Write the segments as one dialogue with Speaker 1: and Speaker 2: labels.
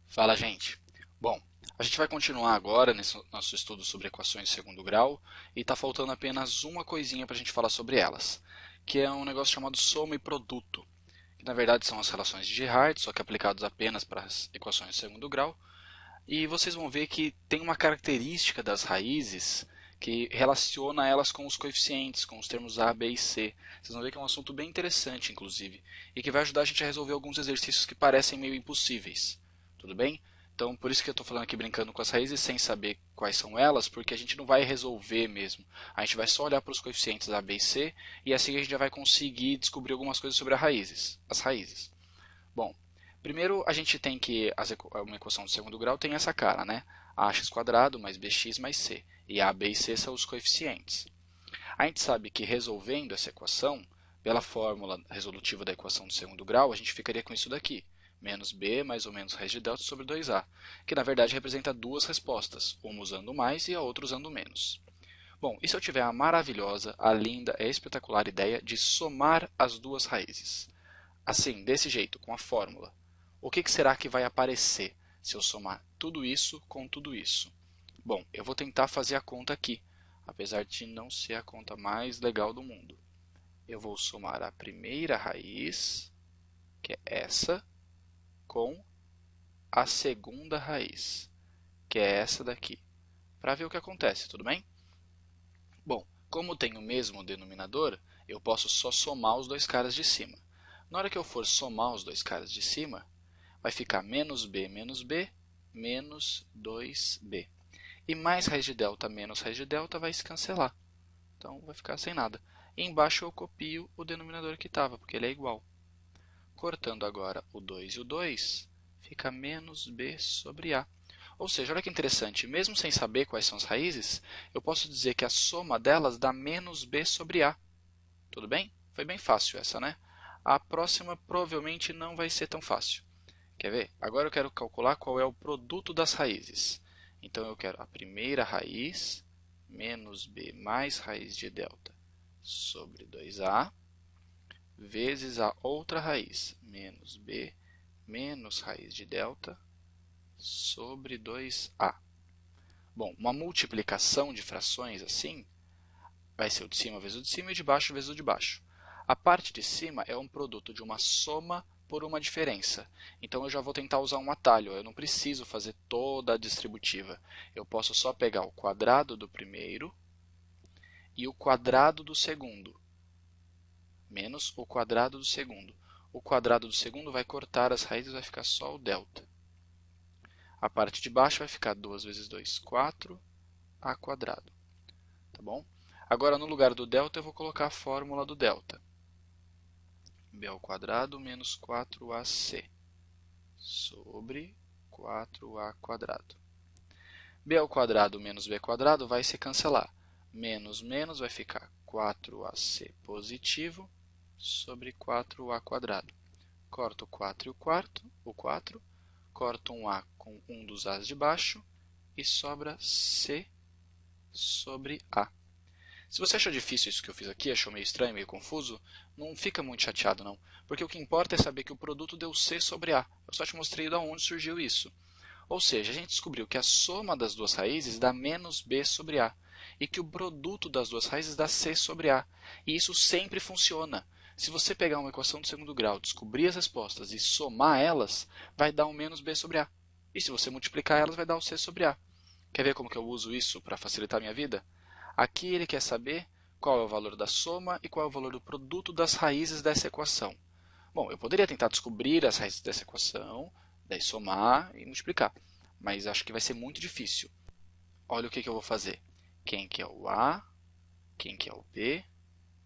Speaker 1: Fala, gente. Bom, a gente vai continuar agora nesse nosso estudo sobre equações de segundo grau e está faltando apenas uma coisinha para a gente falar sobre elas, que é um negócio chamado soma e produto, que na verdade são as relações de Girard, só que aplicados apenas para as equações de segundo grau. E vocês vão ver que tem uma característica das raízes que relaciona elas com os coeficientes, com os termos a, b e c. Vocês vão ver que é um assunto bem interessante, inclusive, e que vai ajudar a gente a resolver alguns exercícios que parecem meio impossíveis. Tudo bem? Então, por isso que eu estou falando aqui brincando com as raízes sem saber quais são elas, porque a gente não vai resolver mesmo. A gente vai só olhar para os coeficientes a, b e c, e assim a gente já vai conseguir descobrir algumas coisas sobre as raízes. Bom, primeiro a gente tem que uma equação de segundo grau tem essa cara, né? Ax quadrado mais bx mais c. E a, b e c são os coeficientes. A gente sabe que resolvendo essa equação, pela fórmula resolutiva da equação de segundo grau, a gente ficaria com isso daqui. Menos b mais ou menos raiz de delta sobre 2a, que na verdade representa duas respostas, uma usando mais e a outra usando menos. Bom, e se eu tiver a maravilhosa, a linda, a espetacular ideia de somar as duas raízes? Assim, desse jeito, com a fórmula. O que será que vai aparecer se eu somar tudo isso com tudo isso? Bom, eu vou tentar fazer a conta aqui, apesar de não ser a conta mais legal do mundo. Eu vou somar a primeira raiz, que é essa, com a segunda raiz, que é essa daqui, para ver o que acontece, tudo bem? Bom, como tem o mesmo denominador, eu posso só somar os dois caras de cima. Na hora que eu for somar os dois caras de cima, vai ficar menos b menos 2b. E mais raiz de delta menos raiz de delta vai se cancelar. Então vai ficar sem nada. E embaixo eu copio o denominador que estava, porque ele é igual. Cortando agora o 2 e o 2, fica menos b sobre a. Ou seja, olha que interessante, mesmo sem saber quais são as raízes, eu posso dizer que a soma delas dá menos b sobre a. Tudo bem? Foi bem fácil essa, né? A próxima provavelmente não vai ser tão fácil. Quer ver? Agora eu quero calcular qual é o produto das raízes. Então eu quero a primeira raiz menos b mais raiz de delta sobre 2a vezes a outra raiz, menos b menos raiz de delta sobre 2a. Bom, uma multiplicação de frações assim vai ser o de cima vezes o de cima e o de baixo vezes o de baixo. A parte de cima é um produto de uma soma por uma diferença. Então eu já vou tentar usar um atalho, eu não preciso fazer toda a distributiva. Eu posso só pegar o quadrado do primeiro e o quadrado do segundo, menos o quadrado do segundo. O quadrado do segundo vai cortar as raízes, vai ficar só o delta. A parte de baixo vai ficar 2 vezes 2, 4a quadrado. Tá bom? Agora, no lugar do delta, eu vou colocar a fórmula do delta. b ao quadrado menos 4ac sobre 4a quadrado. b ao quadrado menos b quadrado vai se cancelar. Menos menos vai ficar 4ac positivo sobre 4a quadrado. Corto o 4 e o 4. Corto um a com um dos a's de baixo e sobra c sobre a. Se você achou difícil isso que eu fiz aqui, achou meio estranho, meio confuso, não fica muito chateado não, porque o que importa é saber que o produto deu c sobre a. Eu só te mostrei de onde surgiu isso. Ou seja, a gente descobriu que a soma das duas raízes dá menos b sobre a, e que o produto das duas raízes dá c sobre a. E isso sempre funciona. Se você pegar uma equação de segundo grau, descobrir as respostas e somar elas, vai dar um menos b sobre a. E se você multiplicar elas, vai dar o c sobre a. Quer ver como que eu uso isso para facilitar a minha vida? Aqui ele quer saber qual é o valor da soma e qual é o valor do produto das raízes dessa equação. Bom, eu poderia tentar descobrir as raízes dessa equação, daí somar e multiplicar, mas acho que vai ser muito difícil. Olha o que eu vou fazer. Quem que é o A, quem que é o B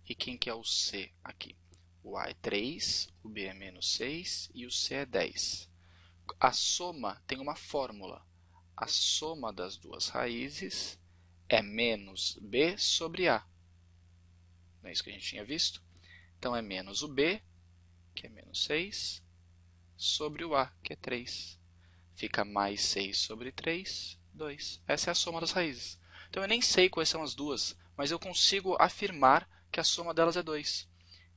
Speaker 1: e quem que é o C aqui. O A é 3, o B é menos 6 e o C é 10. A soma tem uma fórmula. A soma das duas raízes é menos b sobre a. Não é isso que a gente tinha visto? Então, é menos o b, que é menos 6, sobre o a, que é 3. Fica mais 6 sobre 3, 2. Essa é a soma das raízes. Então, eu nem sei quais são as duas, mas eu consigo afirmar que a soma delas é 2.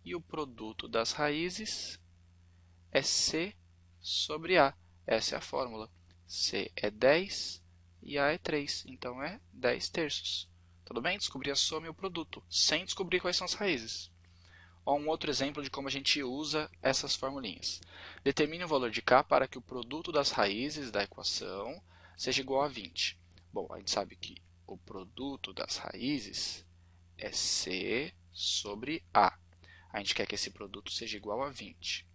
Speaker 1: E o produto das raízes é c sobre a. Essa é a fórmula. C é 10 e A é 3, então é 10 terços. Tudo bem? Descobri a soma e o produto, sem descobrir quais são as raízes. Ó, um outro exemplo de como a gente usa essas formulinhas. Determine o valor de K para que o produto das raízes da equação seja igual a 20. Bom, a gente sabe que o produto das raízes é C sobre A. A gente quer que esse produto seja igual a 20.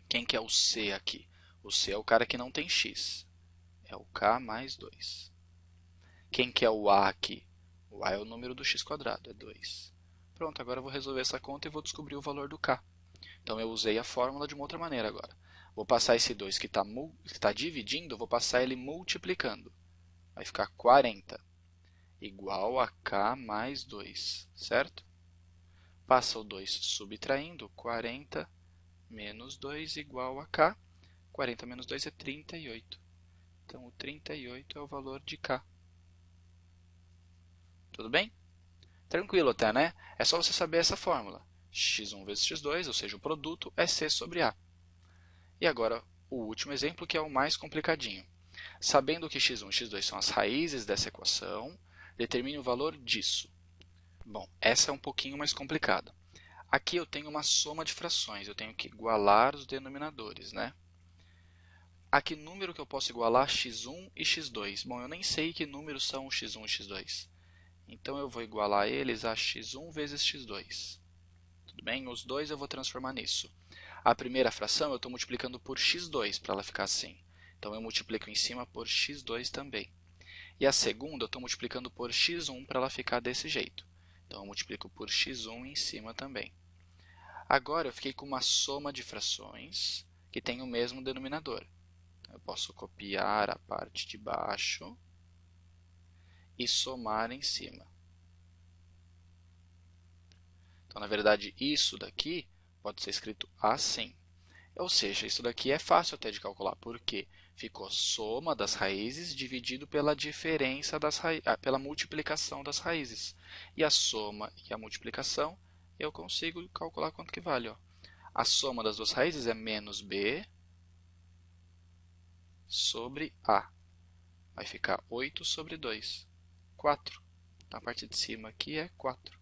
Speaker 1: Quem que é o C aqui? O C é o cara que não tem x. É o K mais 2. Quem que é o A aqui? O A é o número do x quadrado, é 2. Pronto, agora eu vou resolver essa conta e vou descobrir o valor do K. Então eu usei a fórmula de uma outra maneira agora. Vou passar esse 2 que está dividindo, vou passar ele multiplicando. Vai ficar 40 igual a K mais 2, certo? Passa o 2 subtraindo, 40 menos 2 igual a K. 40 menos 2 é 38. Então, o 38 é o valor de K. Tudo bem? Tranquilo até, né? É só você saber essa fórmula. x1 vezes x2, ou seja, o produto, é C sobre A. E agora, o último exemplo, que é o mais complicadinho. Sabendo que x1 e x2 são as raízes dessa equação, determine o valor disso. Bom, essa é um pouquinho mais complicada. Aqui eu tenho uma soma de frações, eu tenho que igualar os denominadores, né? A que número que eu posso igualar x1 e x2? Bom, eu nem sei que números são x1 e x2. Então, eu vou igualar eles a x1 vezes x2. Tudo bem? Os dois eu vou transformar nisso. A primeira fração eu estou multiplicando por x2 para ela ficar assim. Então, eu multiplico em cima por x2 também. E a segunda eu estou multiplicando por x1 para ela ficar desse jeito. Então, eu multiplico por x1 em cima também. Agora, eu fiquei com uma soma de frações que tem o mesmo denominador. Eu posso copiar a parte de baixo e somar em cima. Então, na verdade, isso daqui pode ser escrito assim. Ou seja, isso daqui é fácil até de calcular, porque ficou soma das raízes dividido pela diferença pela multiplicação das raízes. E a soma e a multiplicação, eu consigo calcular quanto que vale. Ó. A soma das duas raízes é menos b sobre a. Vai ficar 8 sobre 2, 4. Então, a parte de cima aqui é 4.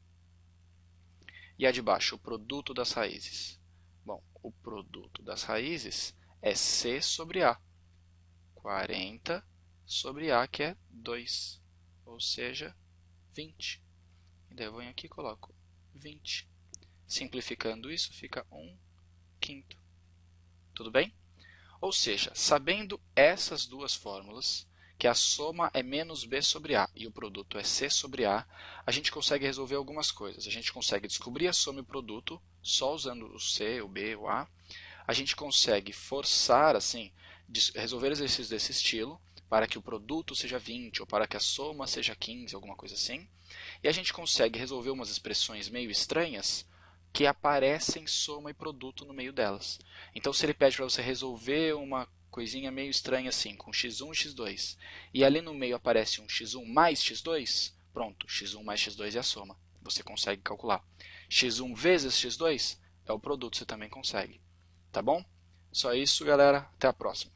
Speaker 1: E a de baixo, o produto das raízes. Bom, o produto das raízes é C sobre A. 40 sobre A, que é 2, ou seja, 20. E daí eu venho aqui e coloco 20. Simplificando isso, fica 1/5. Tudo bem? Ou seja, sabendo essas duas fórmulas, que a soma é menos b sobre a e o produto é c sobre a gente consegue resolver algumas coisas. A gente consegue descobrir a soma e o produto só usando o c, o b, o a. A gente consegue forçar, assim, resolver exercícios desse estilo para que o produto seja 20 ou para que a soma seja 15, alguma coisa assim. E a gente consegue resolver umas expressões meio estranhas que aparecem soma e produto no meio delas. Então, se ele pede para você resolver uma coisinha meio estranha assim, com x1 e x2, e ali no meio aparece um x1 mais x2, pronto, x1 mais x2 é a soma. Você consegue calcular. x1 vezes x2 é o produto, você também consegue. Tá bom? Só isso, galera. Até a próxima.